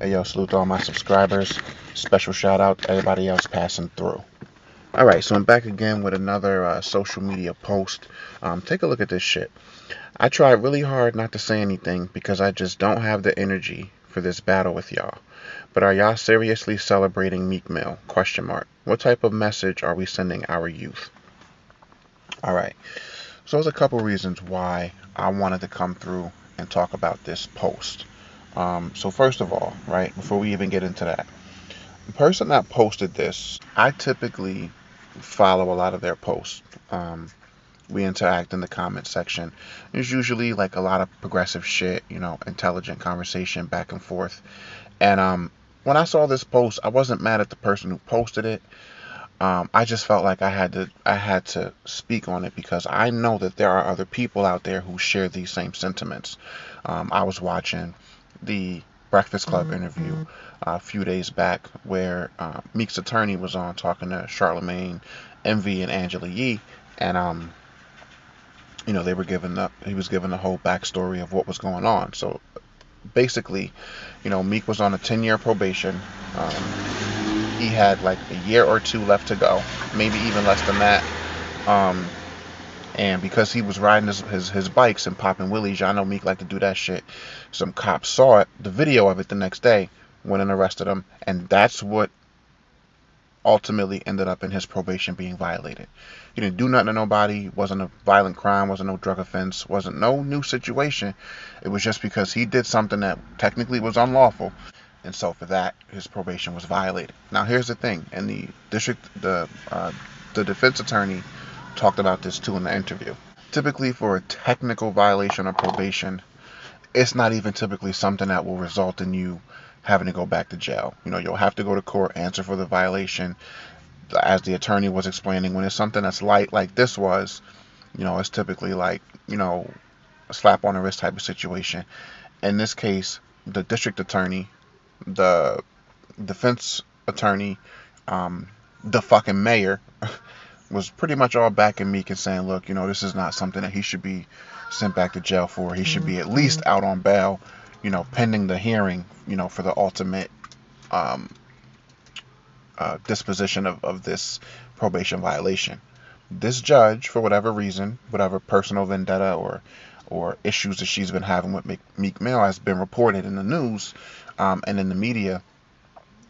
Hey yo, salute to all my subscribers. Special shout out to everybody else passing through. Alright, so I'm back again with another social media post. Take a look at this shit. I try really hard not to say anything because I just don't have the energy for this battle with y'all. But are y'all seriously celebrating Meek Mill? Question mark. What type of message are we sending our youth? Alright, so there's a couple reasons why I wanted to come through and talk about this post. So first of all, right, before we even get into that, the person that posted this, I typically follow a lot of their posts. We interact in the comment section. There's usually like a lot of progressive shit, intelligent conversation back and forth. And when I saw this post, I wasn't mad at the person who posted it. I just felt like I had to speak on it because I know that there are other people out there who share these same sentiments. I was watching the Breakfast Club interview a few days back where Meek's attorney was on talking to Charlemagne, Envy, and Angela Yee, and they were he was giving the whole backstory of what was going on. So basically, Meek was on a 10-year probation. He had like a year or two left to go, maybe even less than that. Um, and because he was riding his bikes and popping wheelies, y'all know Meek like to do that shit. Some cops saw it, the video of it the next day, went and arrested him, and that's what ultimately ended up in his probation being violated. He didn't do nothing to nobody, wasn't a violent crime, wasn't no drug offense, wasn't no new situation. It was just because he did something that technically was unlawful, and so for that, his probation was violated. Now here's the thing, and the defense attorney talked about this too in the interview. Typically, for a technical violation of probation, it's not even typically something that will result in you having to go back to jail. You'll have to go to court, answer for the violation. As the attorney was explaining, when it's something that's light like this was, it's typically like, a slap on the wrist type of situation. In this case, the district attorney, the defense attorney, the fucking mayor was pretty much all backing Meek and saying, look, this is not something that he should be sent back to jail for. He should be at least out on bail, pending the hearing, for the ultimate um, disposition of this probation violation. This judge, for whatever reason, whatever personal vendetta or issues that she's been having with Meek Mill has been reported in the news and in the media,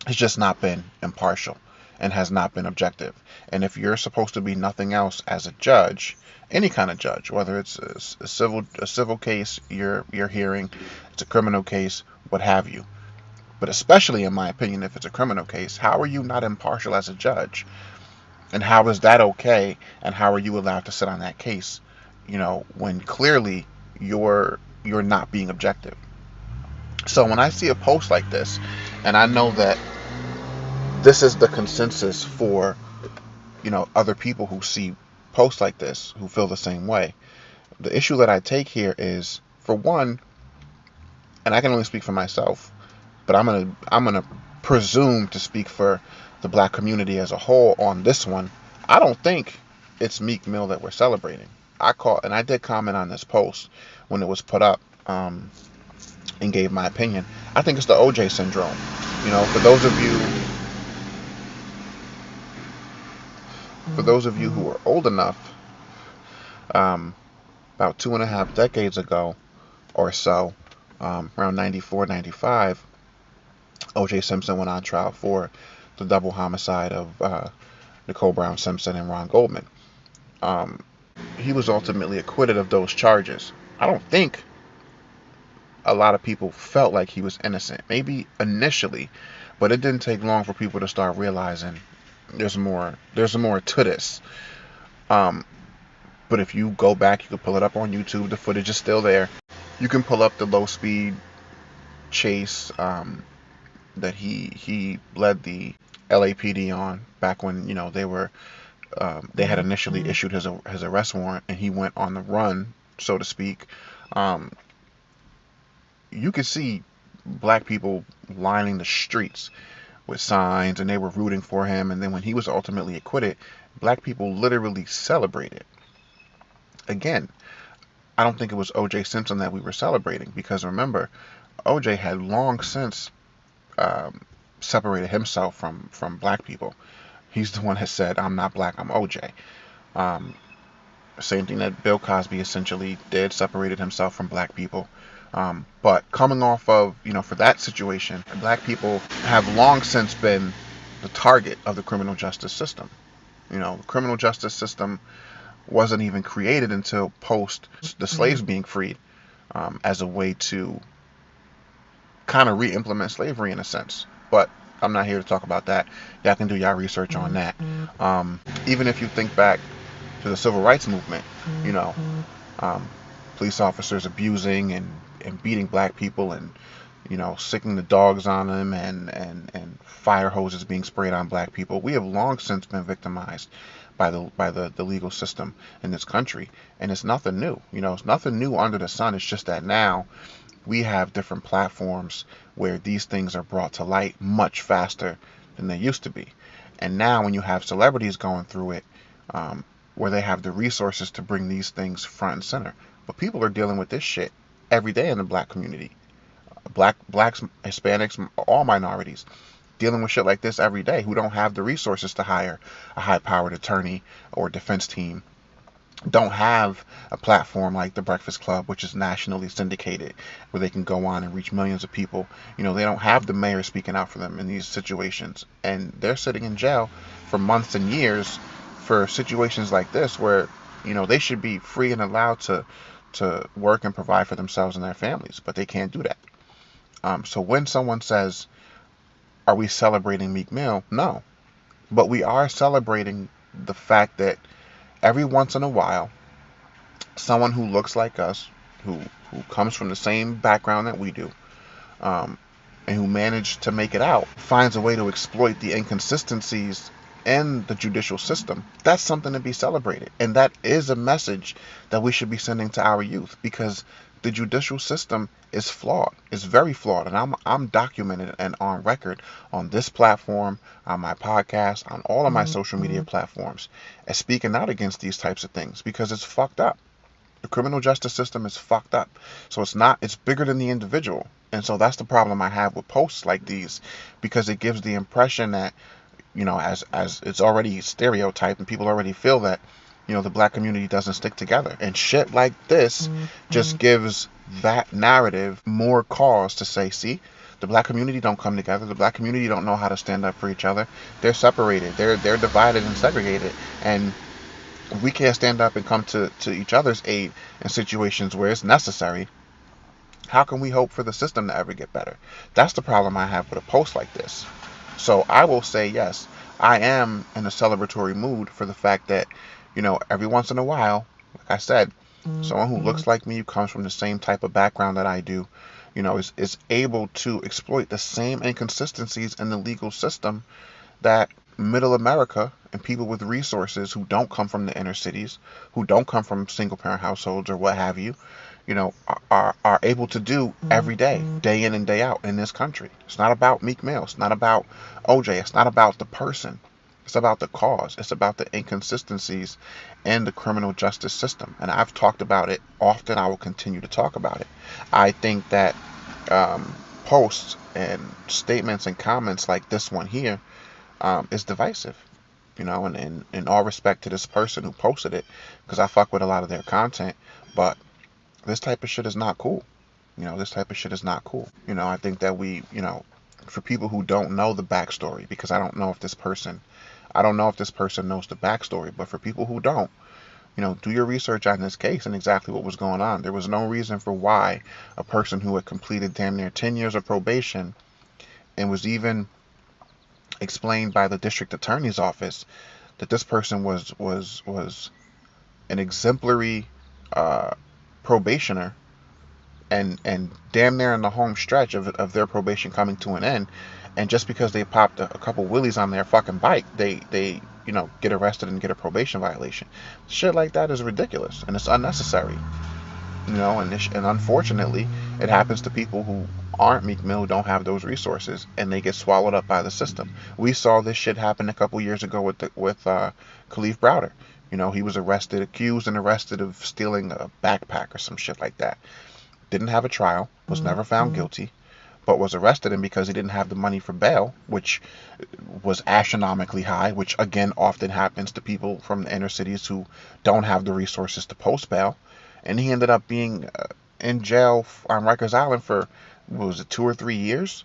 has just not been impartial and has not been objective. And if you're supposed to be nothing else as a judge, any kind of judge, whether it's a civil case you're hearing, it's a criminal case, what have you. But especially in my opinion, if it's a criminal case, how are you not impartial as a judge? And how is that okay? And how are you allowed to sit on that case? When clearly you're not being objective. So when I see a post like this, and I know that this is the consensus for other people who see posts like this who feel the same way. The issue that I take here is, for one, and I can only speak for myself, but I'm gonna presume to speak for the black community as a whole on this one. I don't think it's Meek Mill that we're celebrating. I did comment on this post when it was put up, and gave my opinion. I think it's the OJ syndrome. For those of you who are old enough, um, about 2.5 decades ago or so, around 94, 95, OJ Simpson went on trial for the double homicide of Nicole Brown Simpson and Ron Goldman. Um, he was ultimately acquitted of those charges. I don't think a lot of people felt like he was innocent. Maybe initially, but it didn't take long for people to start realizing there's more. There's more to this. Um, but if you go back, you can pull it up on YouTube. The footage is still there. You can pull up the low speed chase that he led the LAPD on back when they had initially issued his arrest warrant and he went on the run, so to speak. Um, you could see black people lining the streets with signs and they were rooting for him. And then when he was ultimately acquitted, black people literally celebrated. Again, I don't think it was OJ Simpson that we were celebrating, because remember, OJ had long since separated himself from black people. He's the one that said, "I'm not black, I'm OJ." Um, Same thing that Bill Cosby essentially did, separated himself from black people. But coming off of, for that situation, black people have long since been the target of the criminal justice system. The criminal justice system wasn't even created until post the slaves being freed, as a way to kind of re-implement slavery in a sense. But I'm not here to talk about that. Y'all can do y'all research on that. Even if you think back to the civil rights movement, you know, um, police officers abusing and beating black people, and sicking the dogs on them, and fire hoses being sprayed on black people. We have long since been victimized by the legal system in this country, and it's nothing new. It's nothing new under the sun. It's just that now we have different platforms where these things are brought to light much faster than they used to be. And now when you have celebrities going through it, where they have the resources to bring these things front and center. But people are dealing with this shit every day in the black community. Blacks, Hispanics, all minorities dealing with shit like this every day, who don't have the resources to hire a high-powered attorney or defense team, don't have a platform like the Breakfast Club, which is nationally syndicated, where they can go on and reach millions of people. They don't have the mayor speaking out for them in these situations, and they're sitting in jail for months and years for situations like this, where they should be free and allowed to work and provide for themselves and their families, but they can't do that. So when someone says, "Are we celebrating Meek Mill?" No, but we are celebrating the fact that every once in a while, someone who looks like us, who comes from the same background that we do, and who managed to make it out, finds a way to exploit the inconsistencies in the judicial system. That's something to be celebrated, and that is a message that we should be sending to our youth, because the judicial system is flawed. It's very flawed, and I'm documented and on record on this platform, on my podcast, on all of my social media platforms, as speaking out against these types of things, because it's fucked up. The criminal justice system is fucked up. So it's bigger than the individual. And so that's the problem I have with posts like these, because it gives the impression that, as it's already stereotyped, and people already feel that, the black community doesn't stick together. And shit like this just gives that narrative more cause to say, see, the black community don't come together. The black community don't know how to stand up for each other. They're separated. They're divided and segregated. And we can't stand up and come to each other's aid in situations where it's necessary. How can we hope for the system to ever get better? That's the problem I have with a post like this. So I will say, yes, I am in a celebratory mood for the fact that, every once in a while, like I said, someone who looks like me, who comes from the same type of background that I do, is able to exploit the same inconsistencies in the legal system that middle America and people with resources who don't come from the inner cities, who don't come from single parent households or what have you, are able to do every day, day in and day out in this country. It's not about Meek Mill. It's not about OJ. It's not about the person. It's about the cause. It's about the inconsistencies in the criminal justice system. And I've talked about it often. I will continue to talk about it. I think that posts and statements and comments like this one here is divisive. And in all respect to this person who posted it, because I fuck with a lot of their content, but this type of shit is not cool. This type of shit is not cool. I think that we, for people who don't know the backstory, because I don't know if this person knows the backstory, but for people who don't, do your research on this case and exactly what was going on. There was no reason for why a person who had completed damn near 10 years of probation, and was even explained by the district attorney's office that this person was an exemplary probationer, and damn near in the home stretch of their probation coming to an end, and just because they popped a couple wheelies on their fucking bike, they get arrested and get a probation violation. Shit like that is ridiculous, and it's unnecessary. And unfortunately, it happens to people who aren't Meek Mill, who don't have those resources, and they get swallowed up by the system. We saw this shit happen a couple years ago with Khalif Browder. He was accused and arrested of stealing a backpack or some shit like that. Didn't have a trial, was never found guilty, but was arrested, and because he didn't have the money for bail, which was astronomically high, which again often happens to people from the inner cities who don't have the resources to post bail, and he ended up being in jail on Rikers Island for, what was it, 2 or 3 years,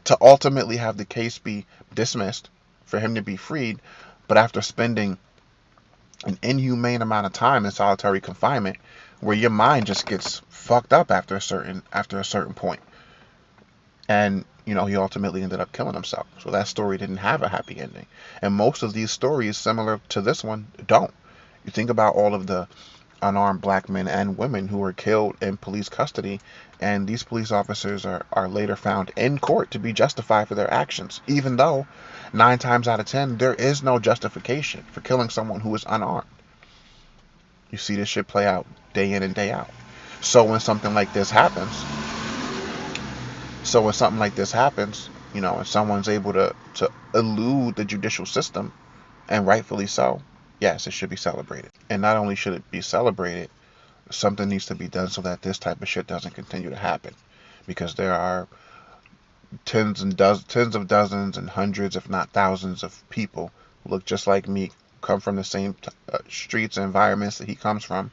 to ultimately have the case be dismissed, for him to be freed, but after spending an inhumane amount of time in solitary confinement, where your mind just gets fucked up after a certain point. And he ultimately ended up killing himself. So that story didn't have a happy ending. And most of these stories similar to this one don't. You think about all of the unarmed black men and women who were killed in police custody, and these police officers are later found in court to be justified for their actions, even though 9 times out of 10 there is no justification for killing someone who is unarmed. You see this shit play out day in and day out. So when something like this happens, and someone's able to elude the judicial system, and rightfully so, yes, it should be celebrated. And not only should it be celebrated, something needs to be done so that this type of shit doesn't continue to happen. Because there are tens of dozens and hundreds, if not thousands, of people who look just like me, come from the same streets and environments that he comes from,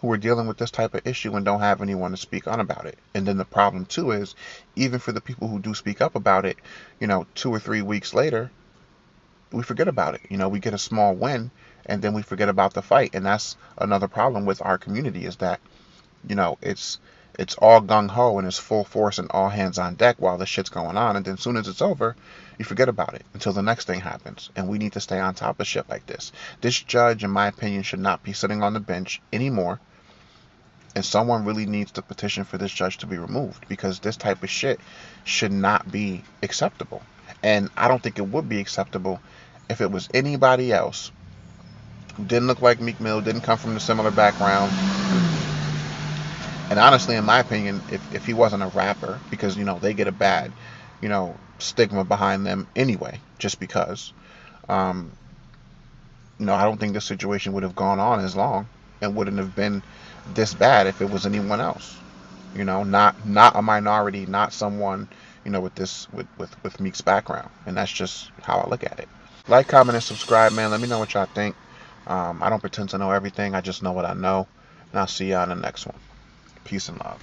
who are dealing with this type of issue and don't have anyone to speak on about it. And then the problem too is, even for the people who do speak up about it, 2 or 3 weeks later, we forget about it. We get a small win, and then we forget about the fight. And that's another problem with our community, is that it's all gung-ho and it's full force and all hands on deck while the shit's going on, and then as soon as it's over, you forget about it until the next thing happens. And we need to stay on top of shit like this. This judge, in my opinion, should not be sitting on the bench anymore, and someone really needs to petition for this judge to be removed, because this type of shit should not be acceptable. And I don't think it would be acceptable if it was anybody else who didn't look like Meek Mill, didn't come from a similar background. And honestly, in my opinion, if he wasn't a rapper, because they get a bad stigma behind them anyway, just because, I don't think this situation would have gone on as long and wouldn't have been this bad if it was anyone else. Not a minority, not someone with Meek's background. And that's just how I look at it. Like, comment, and subscribe, man. Let me know what y'all think. I don't pretend to know everything. I just know what I know. And I'll see y'all in the next one. Peace and love.